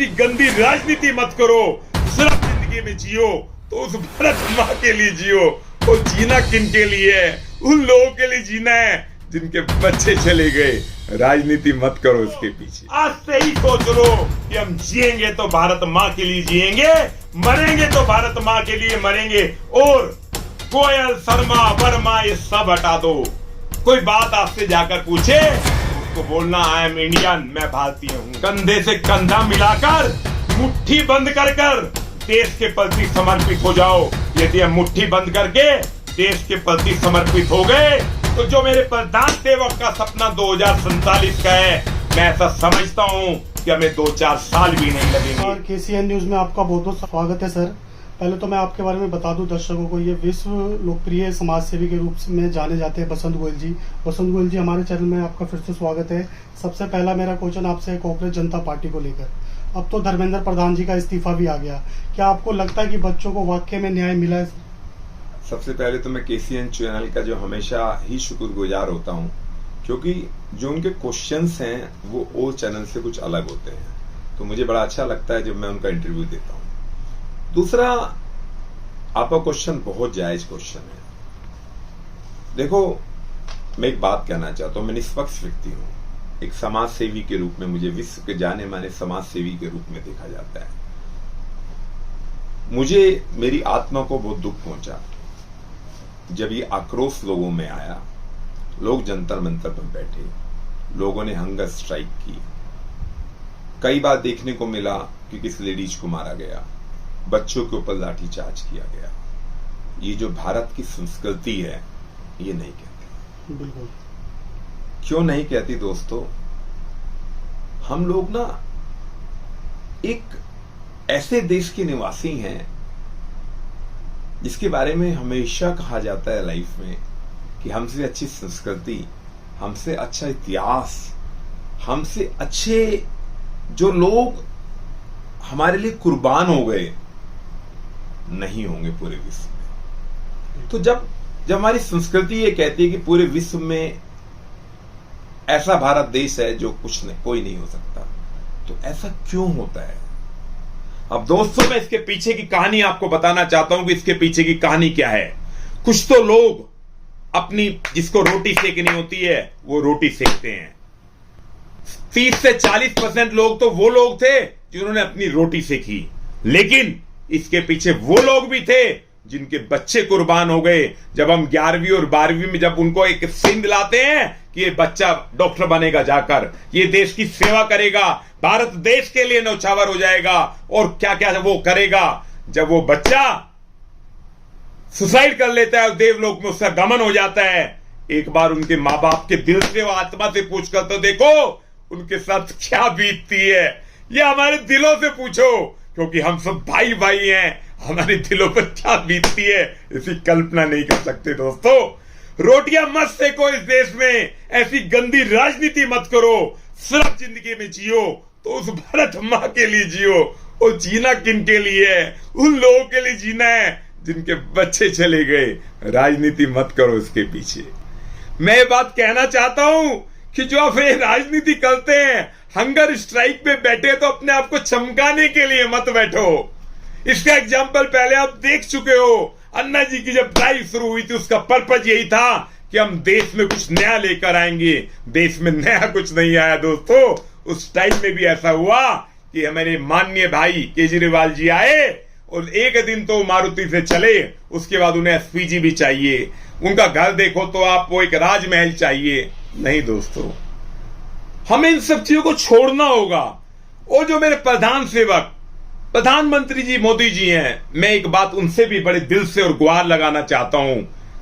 ऐसी गंदी राजनीति मत करो। सिर्फ जिंदगी में जियो तो उस भारत माँ के लिए जियो। और जीना किन के लिए है? उन लोगों के लिए जीना है जिनके बच्चे चले गए। राजनीति मत करो इसके पीछे। आज से ही सोच लो कि हम जिएंगे तो भारत माँ के लिए जिएंगे, मरेंगे तो भारत माँ के लिए मरेंगे। और गोयल, शर्मा, वर्मा ये सब हटा दो। कोई बात आपसे जाकर पूछे उसको बोलना आई एम इंडियन, मैं भारतीय हूँ। कंधे से कंधा मिलाकर मुट्ठी बंद कर कर देश के प्रति समर्पित हो जाओ। यदि हम मुट्ठी बंद करके देश के प्रति समर्पित हो गए तो जो मेरे प्रधान सेवक का सपना 2047 का है, मैं ऐसा समझता हूँ कि हमें 2-4 साल भी नहीं लगेंगे। और KCN न्यूज में आपका बहुत बहुत स्वागत है सर। पहले तो मैं आपके बारे में बता दूं दर्शकों को, ये विश्व लोकप्रिय समाज सेवी के रूप में जाने जाते हैं बसंत गोयल जी। बसंत गोयल जी, हमारे चैनल में आपका फिर से स्वागत है। सबसे पहला मेरा क्वेश्चन आपसे है कांग्रेस जनता पार्टी को लेकर। अब तो धर्मेंद्र प्रधान जी का इस्तीफा भी आ गया, क्या आपको लगता है कि बच्चों को वाकई में न्याय मिला है? सबसे पहले तो मैं KCN चैनल का जो हमेशा ही शुक्रगुजार होता हूँ, क्योंकि जो उनके क्वेश्चंस हैं वो ओ चैनल से कुछ अलग होते हैं, तो मुझे बड़ा अच्छा लगता है जब मैं उनका इंटरव्यू देता हूँ। दूसरा, आपका क्वेश्चन बहुत जायज क्वेश्चन है। देखो, मैं एक बात कहना चाहता हूँ, मैं निष्पक्ष व्यक्ति हूँ। एक समाज सेवी के रूप में मुझे विश्व के जाने माने समाज सेवी के रूप में देखा जाता है। मुझे मेरी आत्मा को बहुत दुख पहुंचा जब ये आक्रोश लोगों में आया। लोग जंतर मंतर पर बैठे, लोगों ने हंगर स्ट्राइक की। कई बार देखने को मिला कि किसी लेडीज को मारा गया, बच्चों के ऊपर लाठीचार्ज किया गया। ये जो भारत की संस्कृति है ये नहीं कहती। बिल्कुल। क्यों नहीं कहती दोस्तों? हम लोग ना एक ऐसे देश के निवासी हैं जिसके बारे में हमेशा कहा जाता है लाइफ में कि हमसे अच्छी संस्कृति, हमसे अच्छा इतिहास, हमसे अच्छे जो लोग हमारे लिए कुर्बान हो गए नहीं होंगे पूरे विश्व में। तो जब हमारी संस्कृति ये कहती है कि पूरे विश्व में ऐसा भारत देश है जो कोई नहीं हो सकता, तो ऐसा क्यों होता है? अब दोस्तों, मैं इसके पीछे की कहानी आपको बताना चाहता हूं कि इसके पीछे की कहानी क्या है। कुछ तो लोग अपनी, जिसको रोटी सेकनी होती है वो रोटी सेकते हैं। 30 से 40% लोग तो वो लोग थे जिन्होंने अपनी रोटी सेकी, लेकिन इसके पीछे वो लोग भी थे जिनके बच्चे कुर्बान हो गए। जब हम 11वीं और 12वीं में जब उनको एक सीन दिलाते हैं कि ये बच्चा डॉक्टर बनेगा, जाकर ये देश की सेवा करेगा, भारत देश के लिए न्यौछावर हो जाएगा और क्या क्या वो करेगा। जब वो बच्चा सुसाइड कर लेता है और देवलोक में उसका गमन हो जाता है, एक बार उनके मां बाप के दिल से, वो आत्मा से पूछ कर तो देखो उनके साथ क्या बीतती है। ये हमारे दिलों से पूछो, क्योंकि हम सब भाई भाई हैं। हमारे दिलों पर क्या बीतती है इसकी कल्पना नहीं कर सकते दोस्तों। रोटियां मत सेको इस देश में, ऐसी गंदी राजनीति मत करो। सिर्फ जिंदगी में जियो तो उस भारत माँ के लिए जियो। और जीना किन के लिए है? उन लोगों के लिए जीना है जिनके बच्चे चले गए। राजनीति मत करो इसके पीछे। मैं ये बात कहना चाहता हूं कि जो आप ये राजनीति करते हैं, हंगर स्ट्राइक पे बैठे तो अपने आप को चमकाने के लिए मत बैठो। इसका एग्जाम्पल पहले आप देख चुके हो। अन्ना जी की जब ड्राइव शुरू हुई थी उसका पर्पज यही था कि हम देश में कुछ नया लेकर आएंगे। देश में नया कुछ नहीं आया दोस्तों। उस टाइम में भी ऐसा हुआ कि हमारे माननीय भाई केजरीवाल जी आए और एक दिन तो मारुति से चले, उसके बाद उन्हें SPG भी चाहिए। उनका घर देखो तो आपको एक राजमहल चाहिए। नहीं दोस्तों, हमें इन सब चीजों को छोड़ना होगा। और जो मेरे प्रधान सेवक प्रधानमंत्री जी मोदी जी हैं, मैं एक बात उनसे भी बड़े दिल से और गुहार लगाना चाहता हूं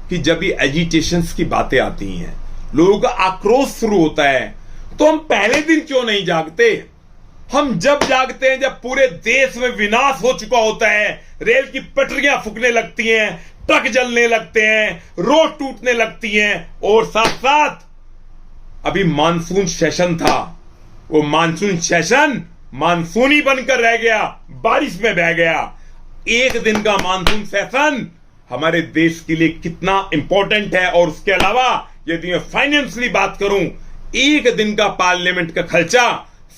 कि जब ये एजिटेशंस की बातें आती हैं, लोगों का आक्रोश शुरू होता है, तो हम पहले दिन क्यों नहीं जागते? हम जब जागते हैं जब पूरे देश में विनाश हो चुका होता है, रेल की पटरियां फूकने लगती हैं, ट्रक जलने लगते हैं, रोड टूटने लगती हैं, और साथ साथ अभी मानसून सेशन था, वो मानसून सेशन मानसून ही बनकर रह गया, बारिश में बह गया। एक दिन का मानसून सेशन हमारे देश के लिए कितना इंपॉर्टेंट है। और उसके अलावा यदि मैं फाइनेंशियली बात करूं, एक दिन का पार्लियामेंट का खर्चा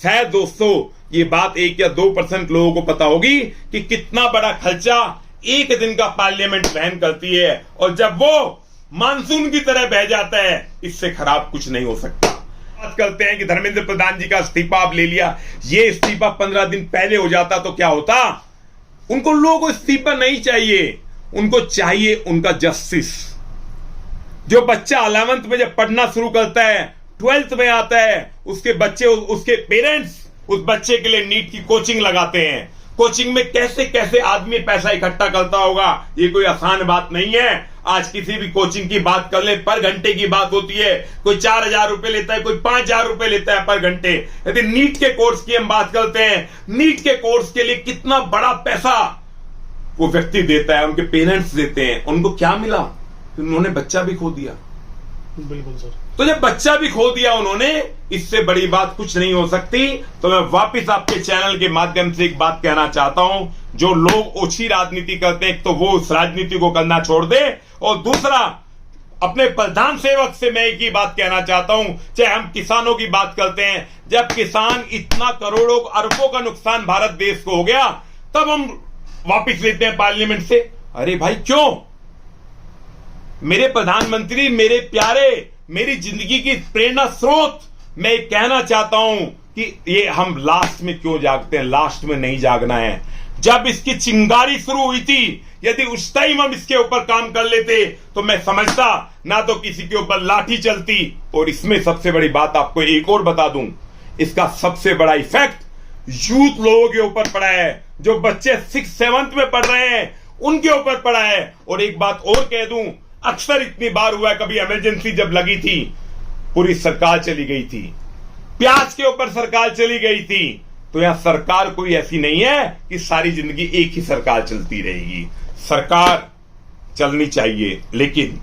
शायद दोस्तों ये बात 1 या 2% लोगों को पता होगी कि कितना बड़ा खर्चा एक दिन का पार्लियामेंट वहन करती है, और जब वो मानसून की तरह बह जाता है, इससे खराब कुछ नहीं हो सकता। बात करते हैं कि धर्मेंद्र प्रधान जी का इस्तीफा आप ले लिया, ये इस्तीफा 15 दिन पहले हो जाता तो क्या होता? उनको लोगों को इस्तीफा नहीं चाहिए, उनको चाहिए उनका जस्टिस। जो बच्चा 11th में जब पढ़ना शुरू करता है, 12th में आता है, उसके बच्चे, उसके पेरेंट्स उस बच्चे के लिए नीट की कोचिंग लगाते हैं। कोचिंग में कैसे कैसे आदमी पैसा इकट्ठा करता होगा, ये कोई आसान बात नहीं है। आज किसी भी कोचिंग की बात कर ले, पर घंटे की बात होती है, कोई 4,000 रुपए लेता है, कोई 5,000 रुपए लेता है पर घंटे। यदि नीट के कोर्स की हम बात करते हैं, नीट के कोर्स के लिए कितना बड़ा पैसा वो व्यक्ति देता है, उनके पेरेंट्स देते हैं। उनको क्या मिला? उन्होंने बच्चा भी खो दिया। बिल्कुल सर। तो जब बच्चा भी खो दिया उन्होंने, इससे बड़ी बात कुछ नहीं हो सकती। तो मैं वापस आपके चैनल के माध्यम से एक बात कहना चाहता हूं, जो लोग ओछी राजनीति करते हैं, तो वो उस राजनीति को करना छोड़ दे, और दूसरा अपने प्रधान सेवक से मैं एक ही बात कहना चाहता हूं, चाहे हम किसानों की बात करते हैं, जब किसान इतना करोड़ों अरबों का नुकसान भारत देश को हो गया, तब हम वापिस लेते हैं पार्लियामेंट से। अरे भाई क्यों? मेरे प्रधानमंत्री, मेरे प्यारे, मेरी जिंदगी की प्रेरणा स्रोत, मैं कहना चाहता हूं कि ये हम लास्ट में क्यों जागते हैं? लास्ट में नहीं जागना है। जब इसकी चिंगारी शुरू हुई थी, यदि उस टाइम हम इसके ऊपर काम कर लेते तो मैं समझता ना तो किसी के ऊपर लाठी चलती। और इसमें सबसे बड़ी बात आपको एक और बता दूं, इसका सबसे बड़ा इफेक्ट यूथ लोगों के ऊपर पड़ा है। जो बच्चे 6th 7th में पढ़ रहे हैं, उनके ऊपर पड़ा है। और एक बात और कह दूं, अक्सर इतनी बार हुआ है, कभी इमरजेंसी जब लगी थी, पूरी सरकार चली गई थी, प्याज के ऊपर सरकार चली गई थी। तो यहां सरकार कोई ऐसी नहीं है कि सारी जिंदगी एक ही सरकार चलती रहेगी। सरकार चलनी चाहिए, लेकिन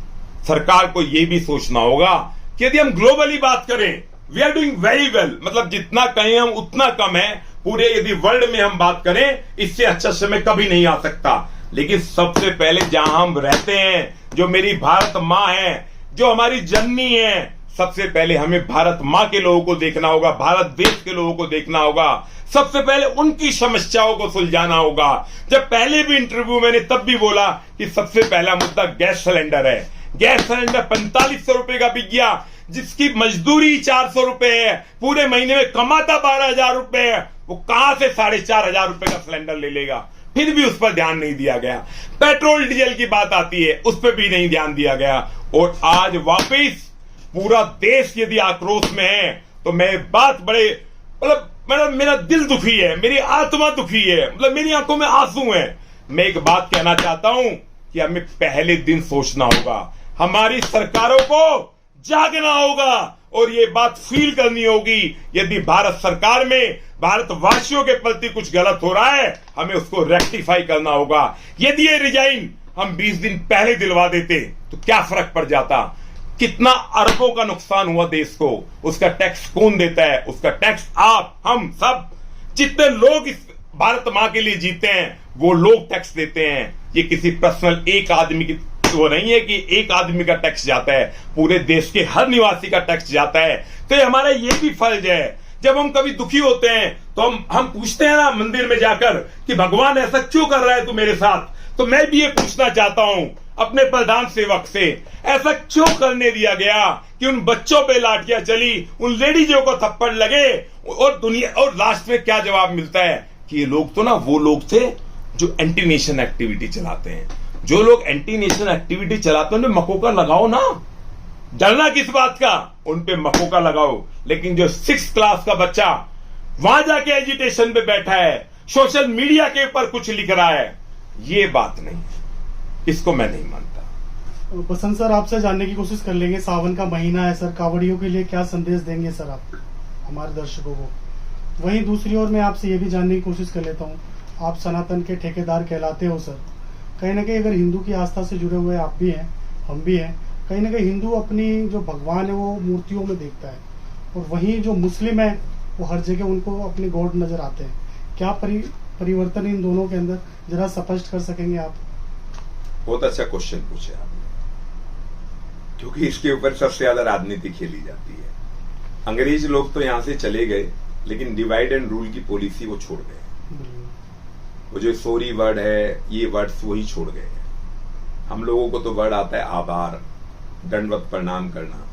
सरकार को यह भी सोचना होगा कि यदि हम ग्लोबली बात करें, we are doing very well, मतलब जितना कहें हम उतना कम है। पूरे यदि वर्ल्ड में हम बात करें, इससे अच्छा समय कभी नहीं आ सकता। लेकिन सबसे पहले जहां हम रहते हैं, जो मेरी भारत मां है, जो हमारी जननी है, सबसे पहले हमें भारत मां के लोगों को देखना होगा, भारत देश के लोगों को देखना होगा। सबसे पहले उनकी समस्याओं को सुलझाना होगा। जब पहले भी इंटरव्यू मैंने तब भी बोला कि सबसे पहला मुद्दा गैस सिलेंडर है। गैस सिलेंडर 4500 रुपए का बिक गया, जिसकी मजदूरी 400 रुपए है, पूरे महीने में कमाता 12,000 रुपए है, वो कहां से 4,500 रुपए का सिलेंडर ले लेगा? फिर भी उस पर ध्यान नहीं दिया गया। पेट्रोल डीजल की बात आती है, उस पर भी नहीं ध्यान दिया गया। और आज वापिस पूरा देश यदि आक्रोश में है, तो मैं बात बड़े, मतलब मेरा दिल दुखी है, मेरी आत्मा दुखी है, मतलब मेरी आंखों में आंसू है। मैं एक बात कहना चाहता हूं कि हमें पहले दिन सोचना होगा, हमारी सरकारों को जागना होगा, और ये बात फील करनी होगी, यदि भारत सरकार में भारतवासियों के प्रति कुछ गलत हो रहा है, हमें उसको रेक्टिफाई करना होगा। यदि ये रिजाइन हम 20 दिन पहले दिलवा देते तो क्या फर्क पड़ जाता? कितना अरबों का नुकसान हुआ देश को, उसका टैक्स कौन देता है? उसका टैक्स आप, हम सब, जितने लोग इस भारत मां के लिए जीते हैं, वो लोग टैक्स देते हैं। ये किसी पर्सनल एक आदमी की वो नहीं है कि एक आदमी का टैक्स जाता है, पूरे देश के हर निवासी का टैक्स जाता है। तो ये हमारा ये भी फर्ज है, जब हम कभी दुखी होते हैं तो हम पूछते हैं ना मंदिर में जाकर कि भगवान ऐसा क्यों कर रहा है तू मेरे साथ? तो मैं भी ये पूछना चाहता हूं अपने प्रधान सेवक से, ऐसा क्यों करने दिया गया कि उन बच्चों पे लाठियां चली, उन लेडीजों को थप्पड़ लगे, और दुनिया, और लास्ट में क्या जवाब मिलता है कि ये लोग तो ना वो लोग थे जो एंटी नेशन एक्टिविटी चलाते हैं। जो लोग एंटी नेशन एक्टिविटी चलाते हैं उनपे मकोका लगाओ ना, डरना किस बात का? उन पे मकोका लगाओ। लेकिन जो 6th क्लास का बच्चा वहां जाके एजिटेशन पे बैठा है, सोशल मीडिया के ऊपर कुछ लिख रहा है, ये बात नहीं, इसको मैं नहीं मानता। बसंत सर, आपसे जानने की कोशिश कर लेंगे, सावन का महीना है सर, कांवड़ियों के लिए क्या संदेश देंगे सर आप हमारे दर्शकों को? वहीं दूसरी ओर मैं आपसे ये भी जानने की कोशिश कर लेता हूँ, आप सनातन के ठेकेदार कहलाते हो सर, कहीं ना कहीं अगर हिंदू की आस्था से जुड़े हुए आप भी हैं, हम भी हैं, कहीं ना कहीं हिंदू अपनी जो भगवान है वो मूर्तियों में देखता है, और वहीं जो मुस्लिम है वो हर जगह उनको अपने गॉड नजर आते हैं। क्या परिवर्तन इन दोनों के अंदर, जरा स्पष्ट कर सकेंगे आप? बहुत अच्छा क्वेश्चन पूछा आपने, क्योंकि इसके ऊपर सबसे ज्यादा राजनीति खेली जाती है। अंग्रेज लोग तो यहां से चले गए, लेकिन डिवाइड एंड रूल की पॉलिसी वो छोड़ गए। वो जो सॉरी वर्ड है, ये वर्ड्स वही छोड़ गए। हम लोगों को तो वर्ड आता है आभार, दंडवत प्रणाम करना,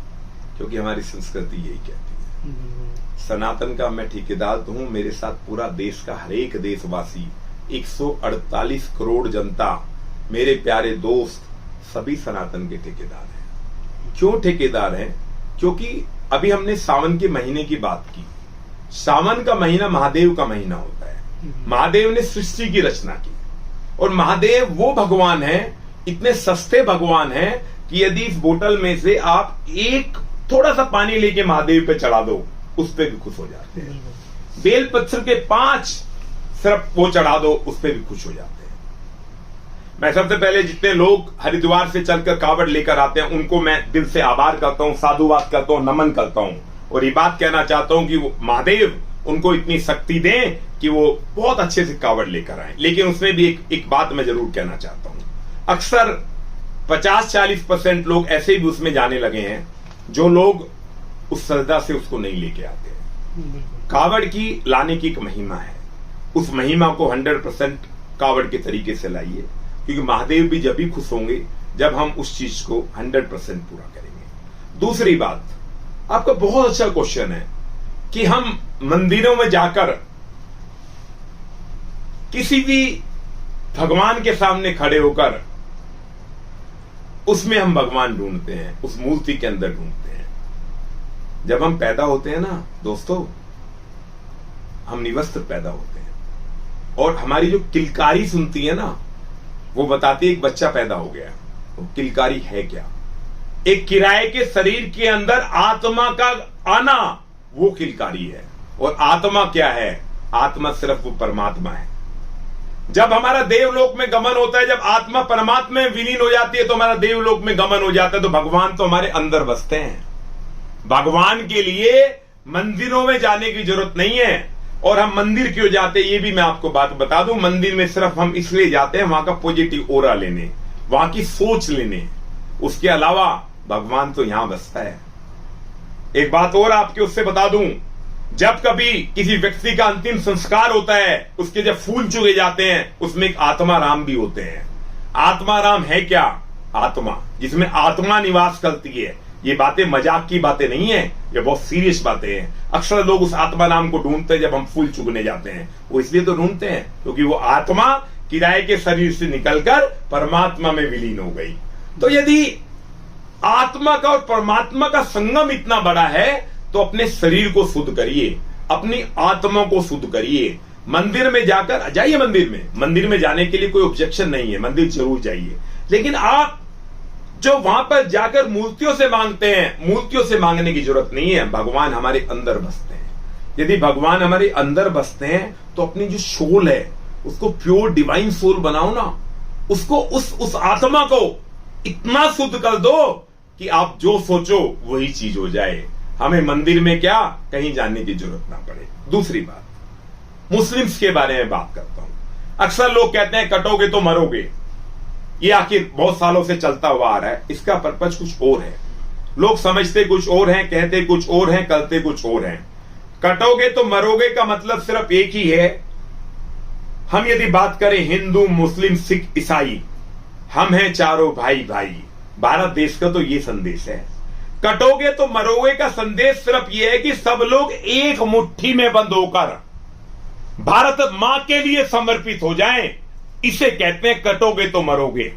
क्योंकि हमारी संस्कृति यही कहती है। सनातन का मैं ठेकेदार तो हूं, मेरे साथ पूरा देश का हर एक देशवासी, 148 करोड़ जनता, मेरे प्यारे दोस्त, सभी सनातन के ठेकेदार हैं। क्यों ठेकेदार हैं? क्योंकि अभी हमने सावन के महीने की बात की। सावन का महीना महादेव का महीना होता है। महादेव ने सृष्टि की रचना की, और महादेव वो भगवान हैं, इतने सस्ते भगवान हैं कि यदि इस बोतल में से आप एक थोड़ा सा पानी लेके महादेव पे चढ़ा दो, उस पे भी खुश हो जाते हैं। बेलपत्र के 5 सिर्फ वो चढ़ा दो, उस पे भी खुश हो जाते हैं। मैं सबसे पहले जितने लोग हरिद्वार से चलकर कावड़ लेकर आते हैं, उनको मैं दिल से आभार करता हूं, साधुवाद करता हूं, नमन करता हूं, और ये बात कहना चाहता हूं कि वो महादेव उनको इतनी शक्ति दें कि वो बहुत अच्छे से कावड़ लेकर आए। लेकिन उसमें भी एक बात मैं जरूर कहना चाहता हूं, अक्सर 50-40% लोग ऐसे भी उसमें जाने लगे हैं, जो लोग उस श्रद्धा से उसको नहीं लेके आते हैं। कावड़ की लाने की एक महिमा है, उस महिमा को 100% कावड़ के तरीके से लाइए, क्योंकि महादेव भी जब भी खुश होंगे जब हम उस चीज को 100% पूरा करेंगे। दूसरी बात, आपका बहुत अच्छा क्वेश्चन है कि हम मंदिरों में जाकर किसी भी भगवान के सामने खड़े होकर उसमें हम भगवान ढूंढते हैं, उस मूर्ति के अंदर ढूंढते हैं। जब हम पैदा होते हैं ना दोस्तों, हम निवस्त्र पैदा होते हैं, और हमारी जो किलकारी सुनती है ना, वो बताती है एक बच्चा पैदा हो गया। वो किलकारी है क्या? एक किराए के शरीर के अंदर आत्मा का आना, वो किलकारी है। और आत्मा क्या है? आत्मा सिर्फ वो परमात्मा है। जब हमारा देवलोक में गमन होता है, जब आत्मा परमात्मा में विलीन हो जाती है, तो हमारा देवलोक में गमन हो जाता है, तो भगवान तो हमारे अंदर बसते हैं। भगवान के लिए मंदिरों में जाने की जरूरत नहीं है। और हम मंदिर क्यों जाते हैं, ये भी मैं आपको बात बता दूं। मंदिर में सिर्फ हम इसलिए जाते हैं वहां का पॉजिटिव ओरा लेने, वहां की सोच लेने। उसके अलावा भगवान तो यहां बसता है। एक बात और आपके उससे बता दूं, जब कभी किसी व्यक्ति का अंतिम संस्कार होता है, उसके जब फूल चुगे जाते हैं, उसमें एक आत्मा राम भी होते हैं। आत्मा राम है क्या? आत्मा, जिसमें आत्मा निवास करती है। ये बातें मजाक की बातें नहीं है, ये बहुत सीरियस बातें हैं। अक्सर लोग उस आत्मा राम को ढूंढते हैं जब हम फूल चुगने जाते हैं। वो इसलिए तो ढूंढते हैं क्योंकि वो आत्मा किराए के शरीर से निकलकर परमात्मा में विलीन हो गई। तो यदि आत्मा का और परमात्मा का संगम इतना बड़ा है, तो अपने शरीर को शुद्ध करिए, अपनी आत्मा को शुद्ध करिए। मंदिर में जाकर जाइए, मंदिर में जाने के लिए कोई ऑब्जेक्शन नहीं है, मंदिर जरूर जाइए। लेकिन आप जो वहां पर जाकर मूर्तियों से मांगते हैं, मूर्तियों से मांगने की जरूरत नहीं है। भगवान हमारे अंदर बसते हैं। यदि भगवान हमारे अंदर बसते हैं, तो अपनी जो सोल है उसको प्योर डिवाइन सोल बनाओ ना, उसको उस आत्मा को इतना शुद्ध कर दो कि आप जो सोचो वही चीज हो जाए। हमें मंदिर में क्या कहीं जाने की जरूरत ना पड़े। दूसरी बात, मुस्लिम्स के बारे में बात करता हूं। अक्सर लोग कहते हैं कटोगे तो मरोगे। ये आखिर बहुत सालों से चलता हुआ आ रहा है। इसका पर्पज कुछ और है। लोग समझते कुछ और हैं, कहते कुछ और हैं, करते कुछ और हैं। कटोगे तो मरोगे का मतलब सिर्फ एक ही है। हम यदि बात करें हिंदू, मुस्लिम, सिख, ईसाई, हम हैं चारों भाई भाई। भारत देश का तो ये संदेश है। कटोगे तो मरोगे का संदेश सिर्फ ये है कि सब लोग एक मुट्ठी में बंद होकर भारत मां के लिए समर्पित हो जाएं। इसे कहते हैं कटोगे तो मरोगे।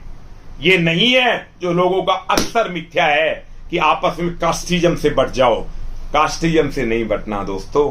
ये नहीं है जो लोगों का अक्सर मिथ्या है कि आपस में कास्टिज्म से बट जाओ। कास्टिज्म से नहीं बटना दोस्तों,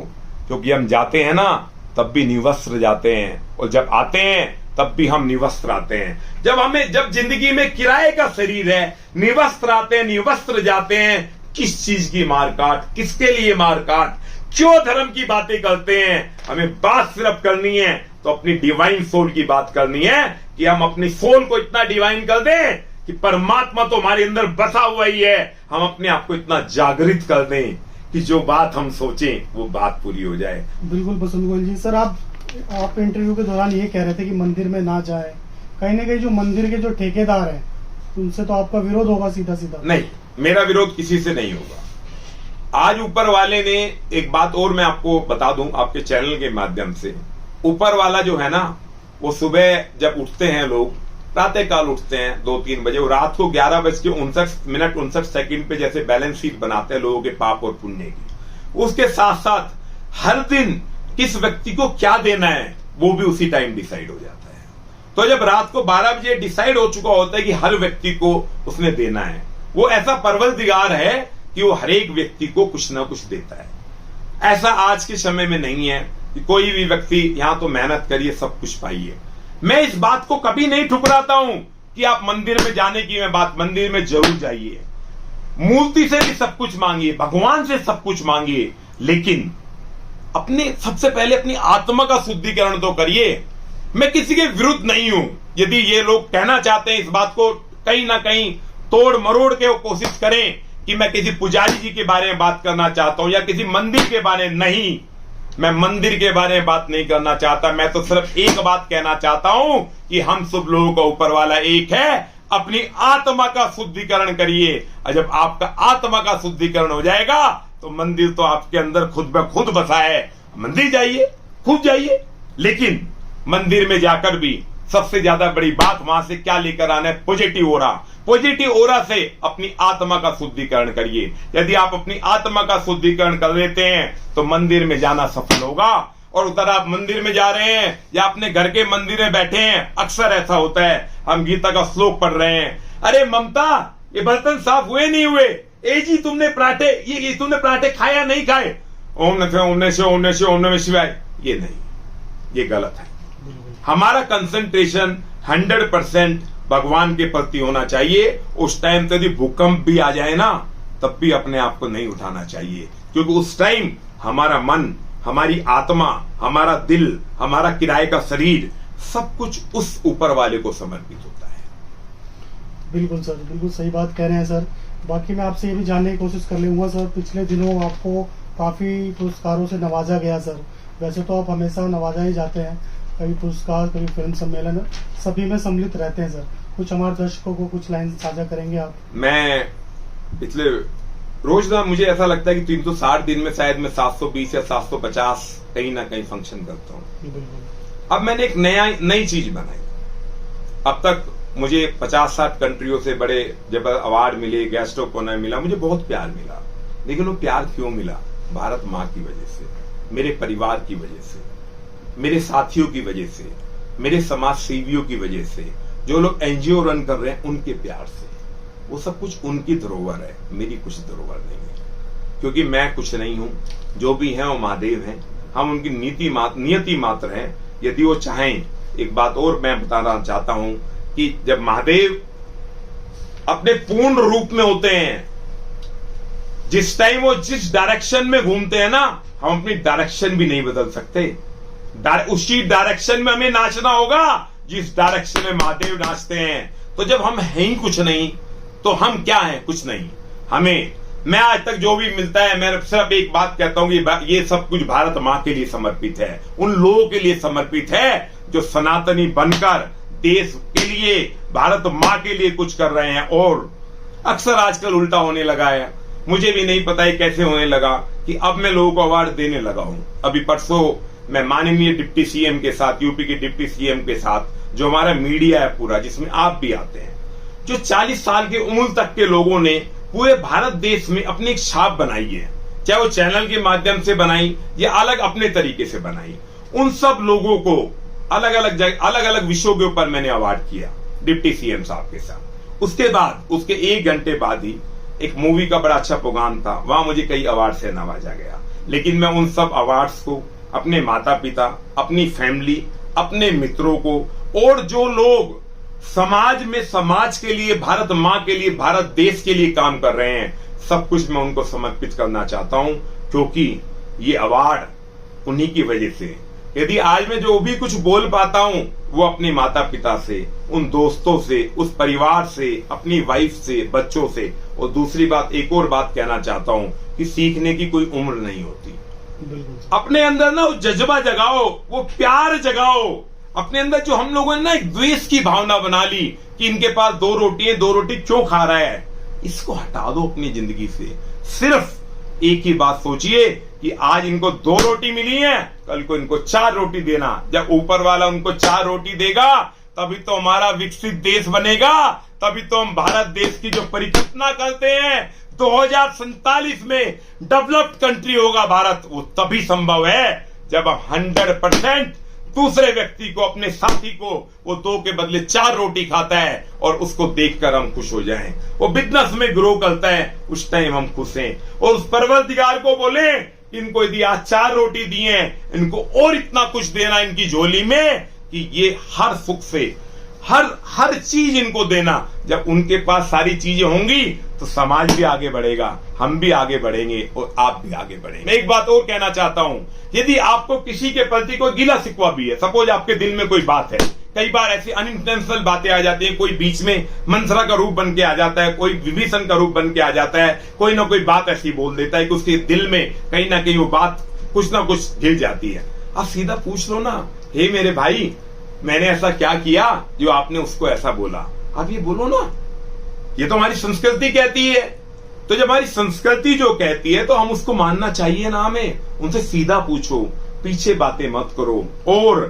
क्योंकि हम जाते हैं ना तब भी निवस्त्र जाते हैं, और जब आते हैं तब भी हम निवस्त्र आते हैं। जब जिंदगी में किराए का शरीर है, निवस्त्र आते हैं, निवस्त्र जाते हैं। किस चीज की मारकाट, किसके लिए मारकाट, क्यों धर्म की बातें करते हैं? हमें बात सिर्फ करनी है तो अपनी डिवाइन सोल की बात करनी है कि हम अपनी सोल को इतना डिवाइन कर दें कि परमात्मा तो हमारे अंदर बसा हुआ ही है। हम अपने आप को इतना जागृत कर दें कि जो बात हम सोचें वो बात पूरी हो जाए। बिल्कुल बसंत गोयल जी। सर, आप इंटरव्यू के दौरान ये कह रहे थे कि मंदिर में ना जाए। कहीं ना कहीं जो मंदिर के जो ठेकेदार हैं, उनसे तो आपका विरोध होगा सीधा सीधा। नहीं, मेरा विरोध किसी से नहीं होगा। आज ऊपर वाले ने एक बात और मैं आपको बता दूं आपके चैनल के माध्यम से, ऊपर वाला जो है ना, वो सुबह जब उठते हैं लोग, प्रातः काल उठते हैं 2-3 बजे, वो रात को 11:59 पे जैसे बैलेंस शीट बनाते हैं लोगों के पाप और पुण्य की, उसके साथ साथ हर दिन किस व्यक्ति को क्या देना है वो भी उसी टाइम डिसाइड हो जाता है। तो जब रात को 12 बजे डिसाइड हो चुका होता है कि हर व्यक्ति को उसने देना है, वो ऐसा परवरदिगार है कि वो हर एक व्यक्ति को कुछ ना कुछ देता है। ऐसा आज के समय में नहीं है कि कोई भी व्यक्ति यहां तो मेहनत करिए सब कुछ पाइए। मैं इस बात को कभी नहीं ठुकराता हूं कि आप मंदिर में जाने की मैं बात, मंदिर में जरूर जाइए, मूर्ति से भी सब कुछ मांगिए, भगवान से सब कुछ मांगिए, लेकिन अपने सबसे पहले अपनी आत्मा का शुद्धिकरण तो करिए। मैं किसी के विरुद्ध नहीं हूं। यदि ये लोग कहना चाहते हैं इस बात को कहीं ना कहीं तोड़ मरोड़ के वो कोशिश करें कि मैं किसी पुजारी जी के बारे में बात करना चाहता हूं या किसी मंदिर के बारे में, नहीं, मैं मंदिर के बारे में बात नहीं करना चाहता। मैं तो सिर्फ एक बात कहना चाहता हूं कि हम सब लोगों का ऊपर वाला एक है। अपनी आत्मा का शुद्धिकरण करिए, और जब आपका आत्मा का शुद्धिकरण हो जाएगा तो मंदिर तो आपके अंदर खुद ब खुद बसा है। मंदिर जाइए, खूब जाइए, लेकिन मंदिर में जाकर भी सबसे ज्यादा बड़ी बात वहां से क्या लेकर आना है? पॉजिटिव ओरा। पॉजिटिव ओरा से अपनी आत्मा का शुद्धिकरण करिए। यदि आप अपनी आत्मा का शुद्धिकरण कर लेते हैं तो मंदिर में जाना सफल होगा। और उधर आप मंदिर में जा रहे हैं या अपने घर के मंदिर में बैठे हैं, अक्सर ऐसा होता है, हम गीता का श्लोक पढ़ रहे हैं, अरे ममता ये बर्तन साफ हुए नहीं हुए, ए जी तुमने पराठे ये तुमने पराठे खाया नहीं खाए, ओम नमः शिवाय, ये नहीं, ये गलत है। हमारा कंसंट्रेशन 100% भगवान के प्रति होना चाहिए। उस टाइम यदि भूकंप भी आ जाए ना, तब भी अपने आप को नहीं उठाना चाहिए, क्योंकि उस टाइम हमारा मन, हमारी आत्मा, हमारा दिल, हमारा किराए का शरीर, सब कुछ उस ऊपर वाले को समर्पित होता है। बिल्कुल सर, बिल्कुल सही बात कह रहे हैं सर। बाकी मैं आपसे ये भी जानने की कोशिश कर लूंगा सर, पिछले दिनों आपको काफी पुरस्कारों से नवाजा गया सर। वैसे तो आप हमेशा नवाजा ही जाते हैं, कभी पुरस्कार, कभी फिल्म सम्मेलन, सभी में सम्मिलित रहते हैं सर। कुछ हमारे दर्शकों को कुछ लाइन साझा करेंगे आप? मैं पिछले रोज ना, मुझे ऐसा लगता है कि 360 दिन में शायद मैं 720 या 750 कहीं ना कहीं फंक्शन करता हूँ। अब मैंने एक नई चीज बनाई। अब तक मुझे 50-60 कंट्रियों से बड़े जब अवार्ड मिले, गेस्ट ऑफ ऑनर मिला, मुझे बहुत प्यार मिला। लेकिन वो प्यार क्यों मिला? भारत माँ की वजह से, मेरे परिवार की वजह से, मेरे साथियों की वजह से, मेरे समाज सेवियों की वजह से, जो लोग एनजीओ रन कर रहे हैं उनके प्यार से। वो सब कुछ उनकी धरोहर है, मेरी कुछ धरोहर नहीं है, क्योंकि मैं कुछ नहीं हूं। जो भी है वो महादेव हैं, हम उनकी नियति मात्र हैं। यदि वो चाहें, एक बात और मैं बताना चाहता हूं कि जब महादेव अपने पूर्ण रूप में होते हैं, जिस टाइम वो जिस डायरेक्शन में घूमते हैं ना, हम अपनी डायरेक्शन भी नहीं बदल सकते। उसी डायरेक्शन में हमें नाचना होगा जिस डायरेक्शन में महादेव नाचते हैं। तो जब हम हैं ही कुछ नहीं, तो हम क्या हैं? कुछ नहीं। हमें, मैं आज तक जो भी मिलता है, मैं सिर्फ एक बात कहता हूं कि ये सब कुछ भारत माँ के लिए समर्पित है, उन लोगों के लिए समर्पित है जो सनातनी बनकर देश के लिए, भारत माँ के लिए कुछ कर रहे हैं। और अक्सर आजकल उल्टा होने लगा है, मुझे भी नहीं पता है कैसे होने लगा कि अब मैं लोगों को अवार्ड देने लगा हूं। अभी परसों मैं माननीय डिप्टी सीएम के साथ, यूपी के डिप्टी सीएम के साथ, जो हमारा मीडिया है पूरा, जिसमें आप भी आते हैं, जो 40 साल के उम्र तक के लोगों ने पूरे भारत देश में अपनी एक छाप बनाई है, चाहे वो चैनल के माध्यम से बनाई या अलग अपने तरीके से बनाई, उन सब लोगों को अलग अलग विषयों के ऊपर मैंने अवार्ड किया डिप्टी सीएम साहब के साथ। उसके बाद, उसके 1 घंटे बाद ही एक मूवी का बड़ा अच्छा प्रोग्राम था, वहां मुझे कई अवार्ड से नवाजा गया। लेकिन मैं उन सब अवार्ड्स को अपने माता पिता, अपनी फैमिली, अपने मित्रों को, और जो लोग समाज में, समाज के लिए, भारत माँ के लिए, भारत देश के लिए काम कर रहे हैं, सब कुछ मैं उनको समर्पित करना चाहता हूं। क्योंकि ये अवार्ड उन्हीं की वजह से, यदि आज मैं जो भी कुछ बोल पाता हूं वो अपने माता पिता से, उन दोस्तों से, उस परिवार से, अपनी वाइफ से, बच्चों से। और दूसरी बात, एक और बात कहना चाहता हूं कि सीखने की कोई उम्र नहीं होती। अपने अंदर ना वो जज्बा जगाओ, वो प्यार जगाओ अपने अंदर। जो हम लोगों ने ना एक द्वेष की भावना बना ली कि इनके पास 2 रोटी है, 2 रोटी क्यों खा रहा है, इसको हटा दो अपनी जिंदगी से। सिर्फ एक ही बात सोचिए कि आज इनको 2 रोटी मिली है, कल को इनको 4 रोटी देना। जब ऊपर वाला उनको 4 रोटी देगा तभी तो हमारा विकसित देश बनेगा, तभी तो हम भारत देश की जो परिकल्पना करते हैं 2047 में डेवलप्ड कंट्री होगा भारत, वो तभी संभव है जब हम 100% दूसरे व्यक्ति को, अपने साथी को वो 2 के बदले 4 रोटी खाता है और उसको देखकर हम खुश हो जाएं। वो बिजनेस में ग्रो करता है, उस टाइम हम खुश हैं। और उस परवरदिगार को बोले इनको यदि आज 4 रोटी दिए, इनको और इतना कुछ देना इनकी झोली में कि ये हर सुख से हर चीज इनको देना। जब उनके पास सारी चीजें होंगी तो समाज भी आगे बढ़ेगा, हम भी आगे बढ़ेंगे और आप भी आगे बढ़ेंगे। मैं एक बात और कहना चाहता हूं, यदि आपको किसी के प्रति कोई गिला शिकवा भी है, सपोज आपके दिल में कोई बात है, कई बार ऐसी अनइंटेंशनल बातें आ जाती हैं, कोई बीच में मंसरा का रूप बन के आ जाता है, कोई विभीषण का रूप बन के आ जाता है, कोई ना कोई बात ऐसी बोल देता है कि उसके दिल में कहीं ना कहीं वो बात कुछ ना कुछ गिर जाती है। आप सीधा पूछ लो ना, हे मेरे भाई, मैंने ऐसा क्या किया जो आपने उसको ऐसा बोला? आप ये बोलो ना, ये तो हमारी संस्कृति कहती है। तो जब हमारी संस्कृति जो कहती है तो हम उसको मानना चाहिए ना हमें। उनसे सीधा पूछो, पीछे बातें मत करो और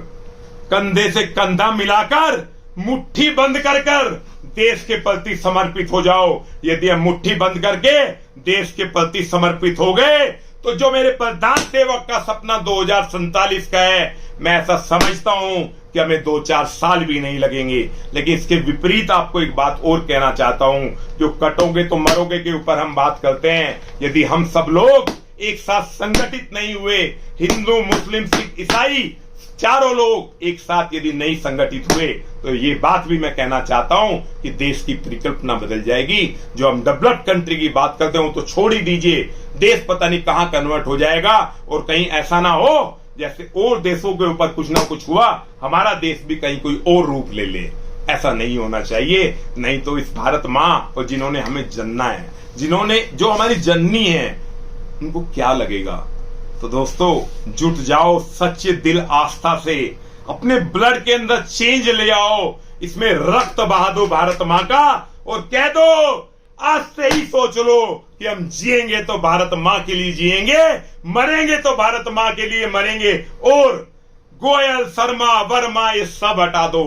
कंधे से कंधा मिलाकर मुट्ठी बंद कर देश के प्रति समर्पित हो जाओ। यदि हम मुट्ठी बंद करके देश के प्रति समर्पित हो गए तो जो मेरे प्रधान सेवक का सपना 2047 का है, मैं ऐसा समझता हूं कि हमें 2-4 साल भी नहीं लगेंगे। लेकिन इसके विपरीत आपको एक बात और कहना चाहता हूं, जो कटोगे तो मरोगे के ऊपर हम बात करते हैं। यदि हम सब लोग एक साथ संगठित नहीं हुए, हिंदू, मुस्लिम, सिख, ईसाई, चारों लोग एक साथ यदि नहीं संगठित हुए, तो ये बात भी मैं कहना चाहता हूं कि देश की परिकल्पना बदल जाएगी। जो हम डेवलप्ड कंट्री की बात करते हैं तो छोड़ ही दीजिए, देश पता नहीं कहां कन्वर्ट हो जाएगा। और कहीं ऐसा ना हो जैसे और देशों के ऊपर कुछ ना कुछ हुआ, हमारा देश भी कहीं कोई और रूप ले ले। ऐसा नहीं होना चाहिए। नहीं तो इस भारत माँ और जिन्होंने हमें जन्ना है, जिन्होंने जो हमारी जननी है, उनको क्या लगेगा? तो दोस्तों जुट जाओ सच्चे दिल आस्था से, अपने ब्लड के अंदर चेंज ले आओ, इसमें रक्त बहा दो भारत माँ का और कह दो, आज से ही सोच लो कि हम जिएंगे तो भारत माँ के लिए जिएंगे, मरेंगे तो भारत माँ के लिए मरेंगे। और गोयल, शर्मा, वर्मा ये सब हटा दो।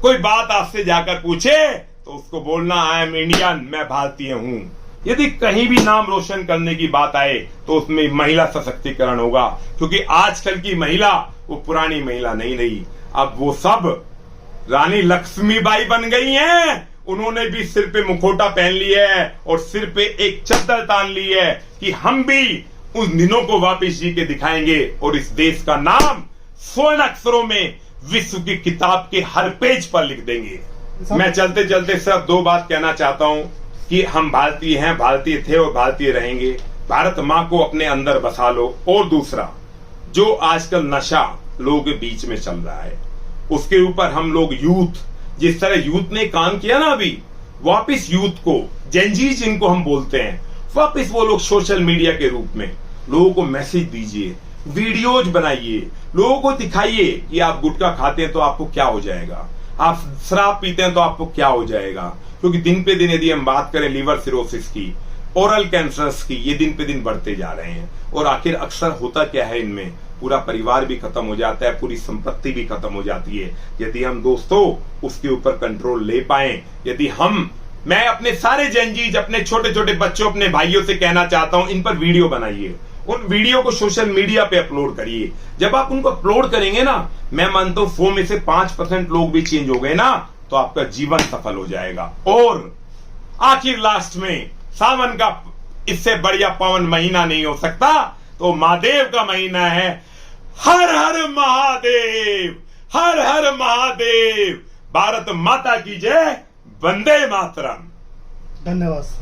कोई बात आपसे जाकर पूछे तो उसको बोलना आई एम इंडियन, मैं भारतीय हूं। यदि कहीं भी नाम रोशन करने की बात आए तो उसमें महिला सशक्तिकरण होगा, क्योंकि आजकल की महिला वो पुरानी महिला नहीं रही। अब वो सब रानी लक्ष्मीबाई बन गई हैं। उन्होंने भी सिर पे मुखोटा पहन लिया है और सिर पे एक चद्दर तान ली है कि हम भी उन दिनों को वापस जी के दिखाएंगे और इस देश का नाम स्वर्ण अक्षरों में विश्व की किताब के हर पेज पर लिख देंगे। मैं चलते चलते सिर्फ 2 बात कहना चाहता हूं कि हम भारतीय हैं, भारतीय थे और भारतीय रहेंगे। भारत माँ को अपने अंदर बसा लो। और दूसरा, जो आजकल नशा लोगों के बीच में चल रहा है, उसके ऊपर हम लोग यूथ, जिस तरह यूथ ने काम किया ना, अभी वापस यूथ को, जेनजी जिनको हम बोलते हैं, वापस वो लोग सोशल मीडिया के रूप में लोगों को मैसेज दीजिए, वीडियोज बनाइए, लोगों को दिखाइए कि आप गुटखा खाते हैं तो आपको क्या हो जाएगा, आप शराब पीते हैं तो आपको क्या हो जाएगा। क्योंकि दिन पे दिन यदि हम बात करें लिवर सिरोसिस की, ओरल कैंसर्स की, ये दिन पे दिन बढ़ते जा रहे हैं। और आखिर अक्सर होता क्या है, इनमें पूरा परिवार भी खत्म हो जाता है, पूरी संपत्ति भी खत्म हो जाती है। यदि हम दोस्तों उसके ऊपर कंट्रोल ले पाए, यदि मैं अपने सारे जेनजीज, अपने छोटे छोटे बच्चों, अपने भाइयों से कहना चाहता हूं, इन पर वीडियो बनाइए, उन वीडियो को सोशल मीडिया पे अपलोड करिए। जब आप उनको अपलोड करेंगे ना, मैं मानता हूं 100 में से 5% लोग भी चेंज हो गए ना, तो आपका जीवन सफल हो जाएगा। और आखिर लास्ट में, सावन का इससे बढ़िया पावन महीना नहीं हो सकता, तो महादेव का महीना है। हर हर महादेव, हर हर महादेव, भारत माता की जय, वंदे मातरम। धन्यवाद।